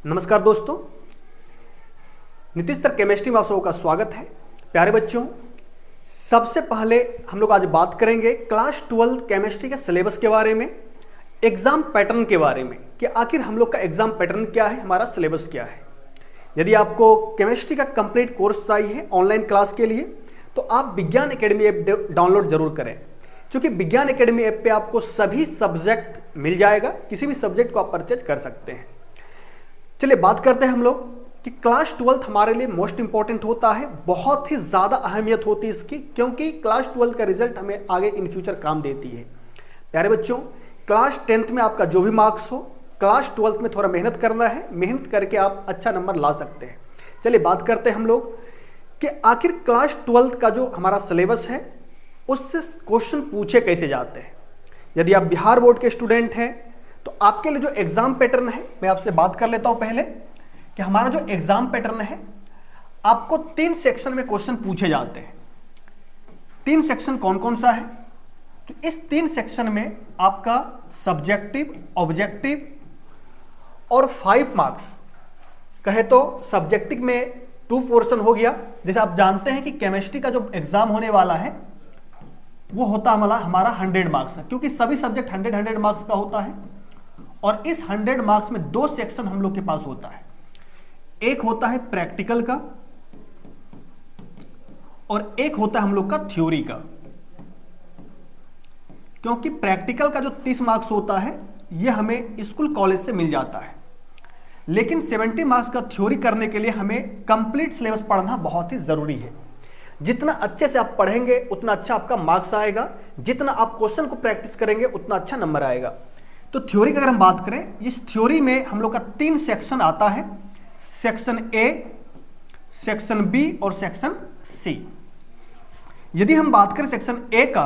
नमस्कार दोस्तों, Nitish sir chemistry में आप सबका स्वागत है। प्यारे बच्चों, सबसे पहले हम लोग आज बात करेंगे क्लास 12 केमिस्ट्री के सिलेबस के बारे में, एग्जाम पैटर्न के बारे में कि आखिर हम लोग का एग्जाम पैटर्न क्या है, हमारा सिलेबस क्या है। यदि आपको केमिस्ट्री का कंप्लीट कोर्स चाहिए ऑनलाइन क्लास के लिए तो आप विज्ञान एकेडमी ऐप डाउनलोड जरूर करें, क्योंकि विज्ञान एकेडमी ऐप पे आपको सभी सब्जेक्ट मिल जाएगा, किसी भी सब्जेक्ट को आप परचेज कर सकते हैं। चलिए बात करते हैं हम लोग कि क्लास 12 हमारे लिए मोस्ट इंपॉर्टेंट होता है, बहुत ही ज्यादा अहमियत होती है इसकी, क्योंकि क्लास 12 का रिजल्ट हमें आगे इन फ्यूचर काम देती है। प्यारे बच्चों, क्लास 10th में आपका जो भी मार्क्स हो, क्लास 12th में थोड़ा मेहनत करना है, मेहनत करके आप अच्छा नंबर ला सकते हैं। चलिए बात करते हैं हम लोग कि आखिर क्लास 12th का जो हमारा सिलेबस है उससे क्वेश्चन पूछे कैसे जाते हैं। यदि आप बिहार बोर्ड के स्टूडेंट हैं तो आपके लिए जो एग्जाम पैटर्न है, मैं आपसे बात कर लेता हूं पहले कि हमारा जो एग्जाम पैटर्न है, आपको 3 सेक्शन में क्वेश्चन पूछे जाते हैं। 3 सेक्शन कौन कौन सा है? तो इस 3 सेक्शन में आपका सब्जेक्टिव, ऑब्जेक्टिव और 5 मार्क्स कहे तो सब्जेक्टिव में 2 पोर्शन हो गया। जैसे आप जानते हैं कि केमिस्ट्री का जो एग्जाम होने वाला है वो होता हमारा 100 मार्क्स है, क्योंकि सभी सब्जेक्ट 100 मार्क्स का होता है। और इस 100 मार्क्स में 2 सेक्शन हम लोग के पास होता है, एक होता है प्रैक्टिकल का और एक होता है हम लोग का थ्योरी का। क्योंकि प्रैक्टिकल का जो 30 मार्क्स होता है ये हमें स्कूल कॉलेज से मिल जाता है, लेकिन 70 मार्क्स का थ्योरी करने के लिए हमें कंप्लीट सिलेबस पढ़ना बहुत ही जरूरी है। जितना अच्छे से आप पढ़ेंगे उतना अच्छा आपका मार्क्स आएगा, जितना आप क्वेश्चन को प्रैक्टिस करेंगे उतना अच्छा नंबर आएगा। तो थ्योरी की अगर हम बात करें, इस थ्योरी में हम लोग का 3 सेक्शन आता है, सेक्शन ए, सेक्शन बी और सेक्शन सी। यदि हम बात करें सेक्शन ए का,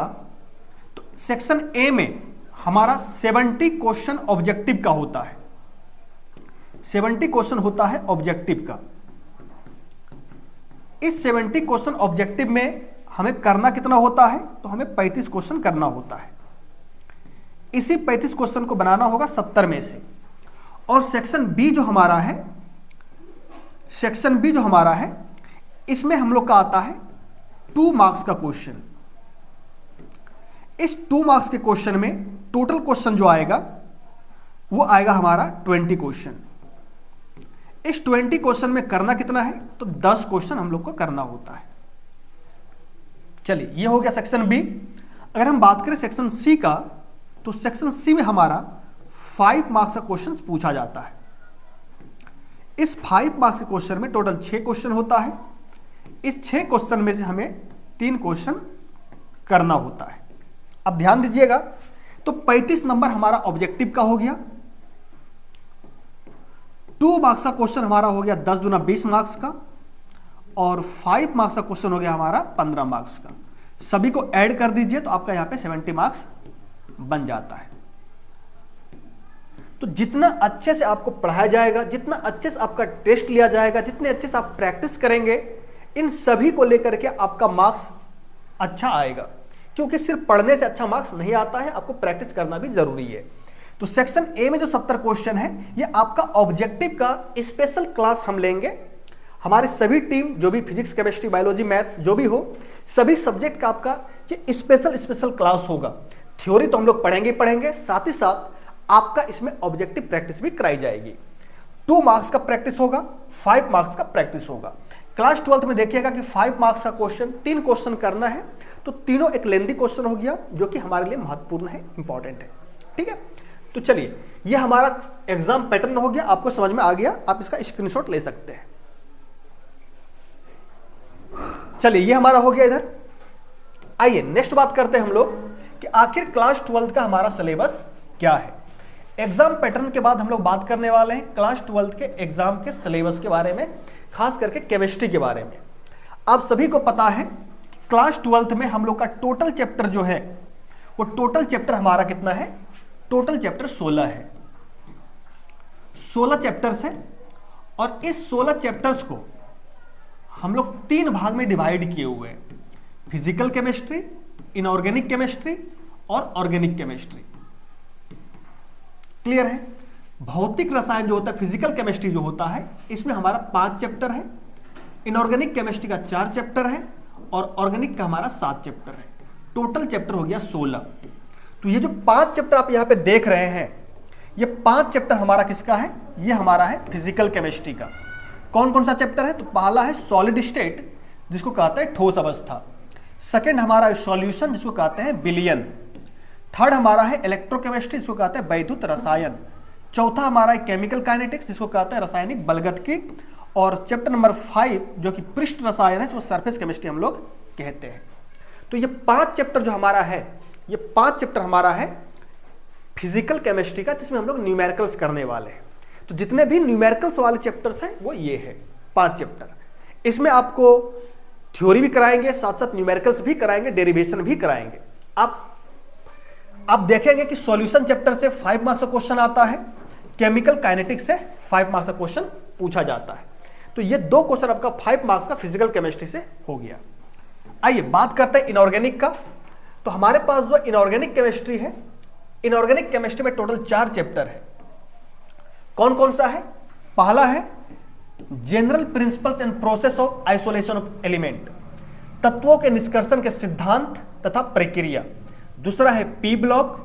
तो सेक्शन ए में हमारा 70 क्वेश्चन ऑब्जेक्टिव का होता है। 70 क्वेश्चन होता है ऑब्जेक्टिव का। इस 70 क्वेश्चन ऑब्जेक्टिव में हमें करना कितना होता है? तो हमें 35 क्वेश्चन करना होता है। इसी 35 क्वेश्चन को बनाना होगा 70 में से। और सेक्शन बी जो हमारा है, सेक्शन बी जो हमारा है, इसमें हम लोग का आता है 2 मार्क्स का क्वेश्चन। इस 2 मार्क्स के क्वेश्चन में टोटल क्वेश्चन जो आएगा वो आएगा हमारा 20 क्वेश्चन। इस 20 क्वेश्चन में करना कितना है? तो 10 क्वेश्चन हम लोग को करना होता है। चलिए, ये हो गया सेक्शन बी। अगर हम बात करें सेक्शन सी का, तो सेक्शन सी में हमारा 5 मार्क्स का क्वेश्चन पूछा जाता है। इस 5 मार्क्स के क्वेश्चन में टोटल 6 क्वेश्चन होता है। इस 6 क्वेश्चन में से हमें 3 क्वेश्चन करना होता है। अब ध्यान दीजिएगा, तो 35 नंबर हमारा ऑब्जेक्टिव का हो गया। 2 मार्क्स का क्वेश्चन हमारा हो गया 10 दूना 20 मार्क्स का, और 5 मार्क्स का क्वेश्चन हो गया हमारा 15 मार्क्स का। सभी को ऐड कर दीजिए तो आपका यहां पे 70 मार्क्स बन जाता है। तो जितना अच्छे से आपको पढ़ाया जाएगा, जितना अच्छे से आपका टेस्ट लिया जाएगा, जितने अच्छे से आप प्रैक्टिस करेंगे, इन सभी को लेकर के आपका मार्क्स अच्छा आएगा। क्योंकि सिर्फ पढ़ने से अच्छा मार्क्स नहीं आता है, आपको प्रैक्टिस करना भी जरूरी है। तो सेक्शन ए में जो 70 क्वेश्चन है, ये आपका ऑब्जेक्टिव का स्पेशल क्लास हम लेंगे। हमारी सभी टीम, जो भी फिजिक्स, केमिस्ट्री, बायोलॉजी, मैथ्स जो भी हो, सभी सब्जेक्ट का आपका ये स्पेशल क्लास होगा। थ्योरी तो हम लोग पढ़ेंगे, साथ ही साथ आपका इसमें ऑब्जेक्टिव प्रैक्टिस भी कराई जाएगी। 2 मार्क्स का प्रैक्टिस होगा, 5 मार्क्स का प्रैक्टिस होगा। क्लास 12 में देखिएगा कि 5 मार्क्स का क्वेश्चन 3 क्वेश्चन करना है, तो तीनों एक लेंथी क्वेश्चन हो गया, जो कि हमारे लिए महत्वपूर्ण है, इंपॉर्टेंट है। ठीक है, तो चलिए, ये हमारा एग्जाम पैटर्न हो गया, आपको समझ में आ गया, आप इसका स्क्रीनशॉट ले सकते हैं। चलिए, ये हमारा हो गया इधर। आइए नेक्स्ट बात करते हैं हम लोग कि आखिर क्लास 12 का हमारा सिलेबस क्या है। एग्जाम पैटर्न के बाद हम लोग बात करने वाले हैं क्लास 12 के एग्जाम के सिलेबस के बारे में, खास करके केमिस्ट्री के बारे में। आप सभी को पता है कि क्लास 12 में हम लोग का टोटल चैप्टर जो है, वो टोटल चैप्टर हमारा कितना है? टोटल चैप्टर 16 है। 16 चैप्टर्स है, और इस 16 चैप्टर्स को हम लोग 3 भाग में डिवाइड किए हुए हैं: फिजिकल केमिस्ट्री, इनऑर्गेनिक केमिस्ट्री और ऑर्गेनिक केमिस्ट्री। क्लियर है? भौतिक रसायन जो होता है, फिजिकल केमिस्ट्री जो होता है, इसमें हमारा 5 चैप्टर है। इनऑर्गेनिक केमिस्ट्री का 4 चैप्टर है और ऑर्गेनिक का हमारा 7 चैप्टर है। टोटल चैप्टर हो गया 16। तो ये जो 5 चैप्टर आप यहां पे देख रहे हैं, ये 5 चैप्टर हमारा किसका है? ये हमारा है फिजिकल केमिस्ट्री का। कौन कौन सा चैप्टर है? तो पहला है सॉलिड स्टेट, जिसको कहते हैं ठोस अवस्था। सेकंड हमारा सॉल्यूशन, जिसको कहते हैं विलयन। थर्ड हमारा है इलेक्ट्रोकेमिस्ट्री, जिसको कहते हैं वैद्युत रसायन। चौथा हमारा है केमिकल काइनेटिक्स, जिसको कहते हैं रासायनिक बलगतकी। और चैप्टर नंबर 5 जो कि पृष्ठ रसायन है, जिसको सरफेस केमिस्ट्री हम लोग कहते हैं। तो ये 5 चैप्टर जो हमारा है, ये 5 चैप्टर हमारा है फिजिकल केमिस्ट्री का, जिसमें हम लोग न्यूमेरिकल्स करने वाले हैं। तो जितने भी न्यूमेरिकल्स वाले चैप्टर्स हैं वो ये है 5 चैप्टर। इसमें आपको थ्योरी भी कराएंगे, साथ साथ न्यूमेरिकल्स भी कराएंगे, डेरिवेशन भी कराएंगे। आप देखेंगे कि सॉल्यूशन चैप्टर से 5 मार्क्स का क्वेश्चन आता है, केमिकल काइनेटिक्स से 5 मार्क्स का क्वेश्चन पूछा जाता है। तो ये 2 क्वेश्चन आपका 5 मार्क्स का फिजिकल केमिस्ट्री से हो गया। आइए बात करते हैं इनऑर्गेनिक का। तो हमारे पास जो इनऑर्गेनिक केमिस्ट्री है, इनऑर्गेनिक केमिस्ट्री में टोटल 4 चैप्टर है। कौन कौन सा है? पहला है general principles and process of isolation of element, तत्वों के निष्कर्षण के सिद्धांत तथा प्रक्रिया। दूसरा है पी ब्लॉक,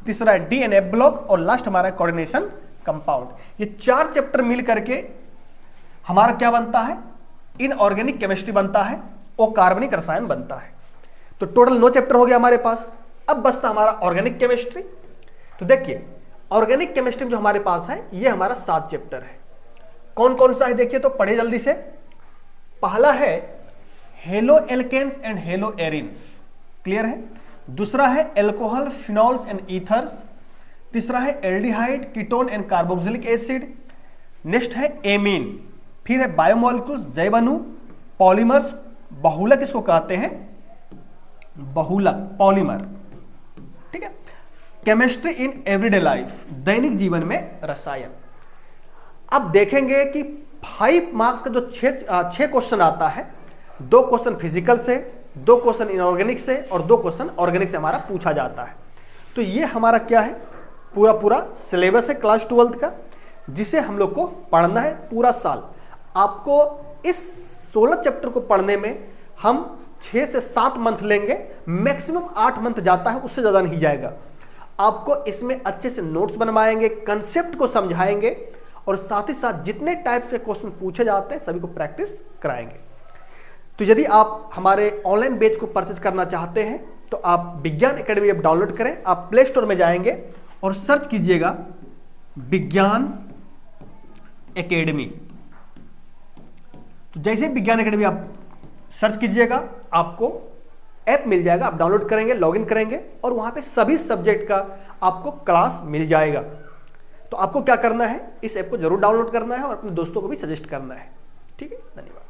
तीसरा है डी एंड एफ ब्लॉक और लास्ट हमारा कोऑर्डिनेशन कंपाउंड। ये 4 चैप्टर मिल करके हमारा क्या बनता है? इनऑर्गेनिक केमिस्ट्री बनता है और कार्बनिक रसायन बनता है। तो टोटल 9 चैप्टर हो गया हमारे पास। अब बचता हमारा ऑर्गेनिक केमिस्ट्री। तो देखिए ऑर्गेनिक केमिस्ट्री में जो हमारे पास है, ये हमारा 7 चैप्टर है। कौन कौन सा है देखिए, तो पढ़े जल्दी से। पहला है haloalkanes and haloarenes, clear है। दूसरा है एल्कोहल, फिनॉल्स एंड ईथर्स। तीसरा है aldehyde, ketone and carboxylic acid. Next है एमीन। फिर है बायोमोलिक्यूल्स, जैवअणु, पॉलीमर्स, बहुलक इसको कहते हैं, बहुलक पॉलीमर, ठीक है। केमिस्ट्री इन एवरीडे लाइफ, दैनिक जीवन में रसायन। अब देखेंगे कि 5 मार्क्स का जो 6 क्वेश्चन आता है, 2 क्वेश्चन फिजिकल से, 2 क्वेश्चन इनऑर्गेनिक से और 2 क्वेश्चन ऑर्गेनिक से हमारा पूछा जाता है। तो ये हमारा क्या है? पूरा सिलेबस है क्लास 12th का, जिसे हम लोग को पढ़ना है पूरा साल। आपको इस 16 चैप्टर को पढ़ने में हम 6 से 7 मंथ लेंगे, मैक्सिमम 8 मंथ जाता है, उससे ज्यादा नहीं जाएगा। आपको इसमें अच्छे से नोट्स बनवाएंगे, कंसेप्ट को समझाएंगे और साथ ही साथ जितने टाइप्स के क्वेश्चन पूछे जाते हैं सभी को प्रैक्टिस कराएंगे। तो यदि आप हमारे ऑनलाइन बैच को परचेज करना चाहते हैं तो आप विज्ञान एकेडमी ऐप डाउनलोड करें। आप प्ले स्टोर में जाएंगे और सर्च कीजिएगा विज्ञान एकेडमी। तो जैसे विज्ञान एकेडमी आप सर्च कीजिएगा, आपको ऐप मिल जाएगा। आप डाउनलोड करेंगे, लॉगिन करेंगे और वहां पे सभी सब्जेक्ट का आपको क्लास मिल जाएगा। तो आपको क्या करना है, इस ऐप को जरूर डाउनलोड करना है और अपने दोस्तों को भी सजेस्ट करना है। ठीक है, धन्यवाद।